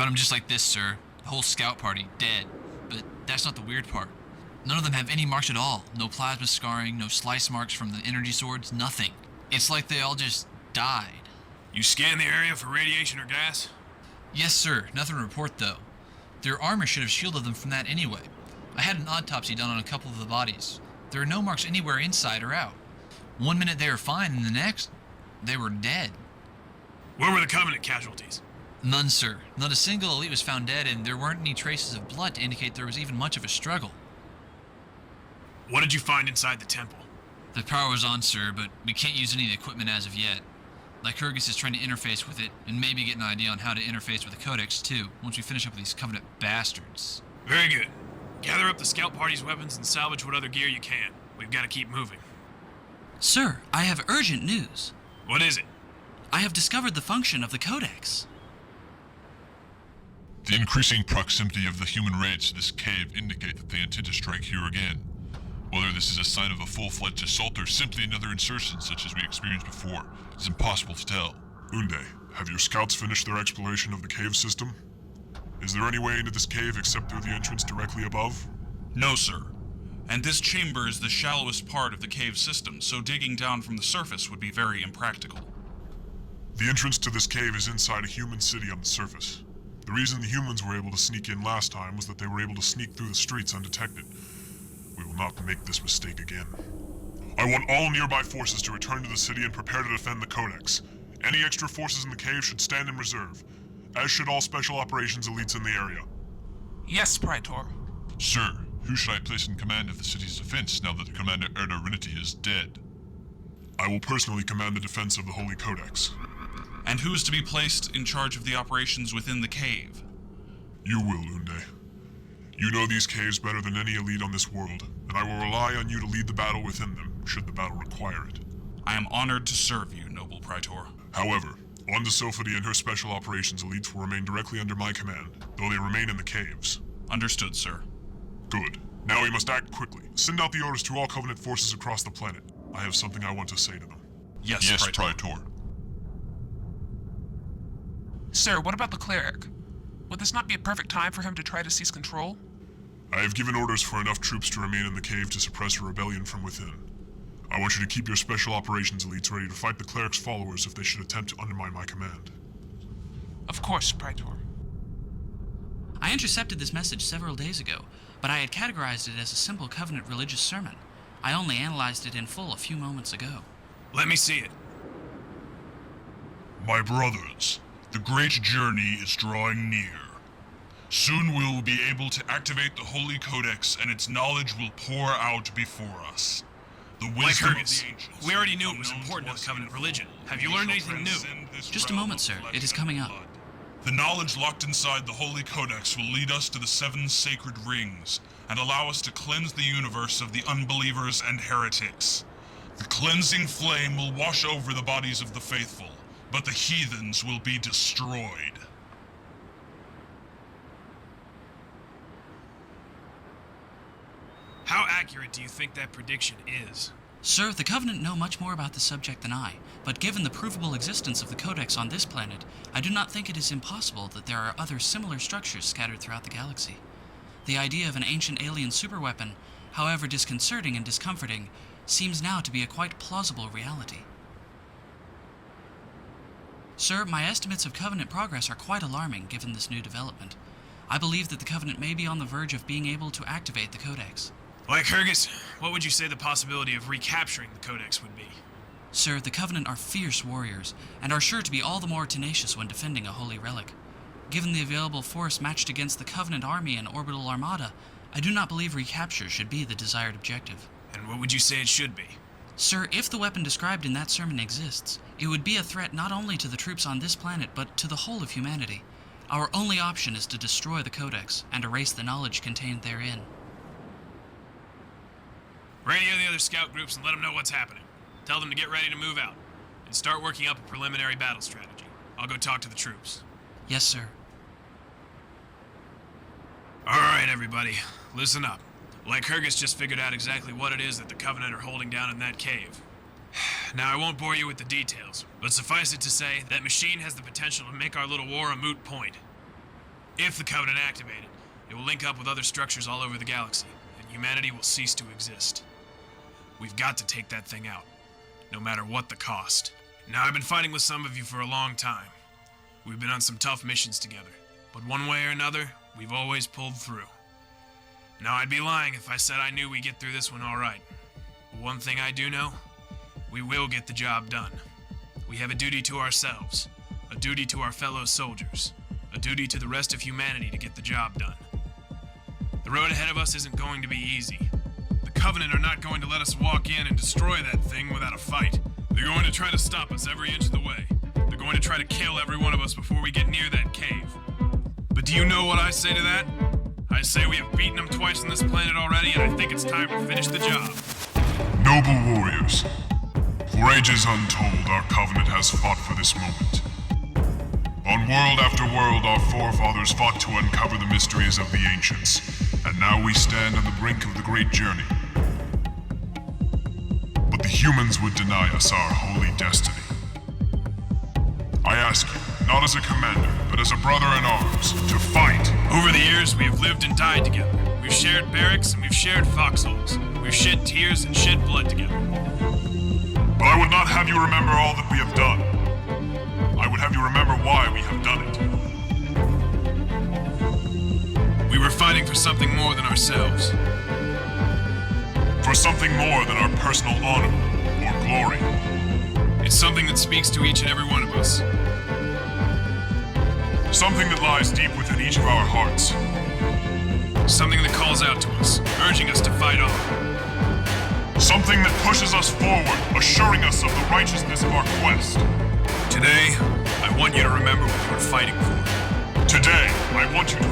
Found them just like this, sir. The whole scout party, dead. But that's not the weird part. None of them have any marks at all. No plasma scarring, no slice marks from the energy swords, nothing. It's like they all just died. You scanned the area for radiation or gas? Yes, sir. Nothing to report, though. Their armor should have shielded them from that anyway. I had an autopsy done on a couple of the bodies. There are no marks anywhere inside or out. One minute they were fine, and the next, they were dead. Where were the Covenant casualties? None, sir. Not a single elite was found dead, and there weren't any traces of blood to indicate there was even much of a struggle. What did you find inside the temple? The power was on, sir, but we can't use any of the equipment as of yet. Lycurgus is trying to interface with it, and maybe get an idea on how to interface with the Codex, too, once we finish up with these Covenant bastards. Very good. Gather up the scout party's weapons and salvage what other gear you can. We've got to keep moving. Sir, I have urgent news. What is it? I have discovered the function of the Codex. The increasing proximity of the human raids to this cave indicate that they intend to strike here again. Whether this is a sign of a full-fledged assault or simply another insertion such as we experienced before, is impossible to tell. Unde, have your scouts finished their exploration of the cave system? Is there any way into this cave except through the entrance directly above? No, sir. And this chamber is the shallowest part of the cave system, so digging down from the surface would be very impractical. The entrance to this cave is inside a human city on the surface. The reason the humans were able to sneak in last time was that they were able to sneak through the streets undetected. We will not make this mistake again. I want all nearby forces to return to the city and prepare to defend the Codex. Any extra forces in the cave should stand in reserve, as should all special operations elites in the area. Yes, Praetor. Sir, who should I place in command of the city's defense now that the Commander Erdarinity is dead? I will personally command the defense of the Holy Codex. And who is to be placed in charge of the operations within the cave? You will, Unde. You know these caves better than any elite on this world, and I will rely on you to lead the battle within them, should the battle require it. I am honored to serve you, noble Praetor. However, Sophody and her special operations elites will remain directly under my command, though they remain in the caves. Understood, sir. Good. Now we must act quickly. Send out the orders to all Covenant forces across the planet. I have something I want to say to them. Yes, Praetor. Sir, what about the cleric? Would this not be a perfect time for him to try to seize control? I have given orders for enough troops to remain in the cave to suppress a rebellion from within. I want you to keep your special operations elites ready to fight the cleric's followers if they should attempt to undermine my command. Of course, Praetor. I intercepted this message several days ago, but I had categorized it as a simple Covenant religious sermon. I only analyzed it in full a few moments ago. Let me see it. My brothers, the great journey is drawing near. Soon we will be able to activate the Holy Codex and its knowledge will pour out before us. The wisdom of the ancients. We already knew it was important to the Covenant religion. Have you learned anything new? Just a moment, sir. It is coming up. The knowledge locked inside the Holy Codex will lead us to the 7 sacred rings and allow us to cleanse the universe of the unbelievers and heretics. The cleansing flame will wash over the bodies of the faithful, but the heathens will be destroyed. How accurate do you think that prediction is? Sir, the Covenant know much more about the subject than I, but given the provable existence of the Codex on this planet, I do not think it is impossible that there are other similar structures scattered throughout the galaxy. The idea of an ancient alien superweapon, however disconcerting and discomforting, seems now to be a quite plausible reality. Sir, my estimates of Covenant progress are quite alarming given this new development. I believe that the Covenant may be on the verge of being able to activate the Codex. Lycurgus, what would you say the possibility of recapturing the Codex would be? Sir, the Covenant are fierce warriors, and are sure to be all the more tenacious when defending a holy relic. Given the available force matched against the Covenant army and orbital armada, I do not believe recapture should be the desired objective. And what would you say it should be? Sir, if the weapon described in that sermon exists, it would be a threat not only to the troops on this planet, but to the whole of humanity. Our only option is to destroy the Codex and erase the knowledge contained therein. Radio the other scout groups and let them know what's happening. Tell them to get ready to move out, and start working up a preliminary battle strategy. I'll go talk to the troops. Yes, sir. Alright, everybody, listen up. Lycurgus just figured out exactly what it is that the Covenant are holding down in that cave. Now, I won't bore you with the details, but suffice it to say, that machine has the potential to make our little war a moot point. If the Covenant activated, it will link up with other structures all over the galaxy, and humanity will cease to exist. We've got to take that thing out, no matter what the cost. Now, I've been fighting with some of you for a long time. We've been on some tough missions together, but one way or another, we've always pulled through. Now, I'd be lying if I said I knew we'd get through this one all right. But one thing I do know, we will get the job done. We have a duty to ourselves, a duty to our fellow soldiers, a duty to the rest of humanity to get the job done. The road ahead of us isn't going to be easy. The Covenant are not going to let us walk in and destroy that thing without a fight. They're going to try to stop us every inch of the way. They're going to try to kill every one of us before we get near that cave. But do you know what I say to that? I say we have beaten them twice on this planet already, and I think it's time to finish the job. Noble warriors, for ages untold, our Covenant has fought for this moment. On world after world, our forefathers fought to uncover the mysteries of the ancients, and now we stand on the brink of the great journey. But the humans would deny us our holy destiny. I ask you, not as a commander, but as a brother in arms, to fight. Over the years, we have lived and died together. We've shared barracks and we've shared foxholes. We've shed tears and shed blood together. But I would not have you remember all that we have done. I would have you remember why we have done it. We were fighting for something more than ourselves. For something more than our personal honor or glory. It's something that speaks to each and every one of us. Something that lies deep within each of our hearts. Something that calls out to us, urging us to fight on. Something that pushes us forward, assuring us of the righteousness of our quest. Today, I want you to remember what you were fighting for. Today, I want you to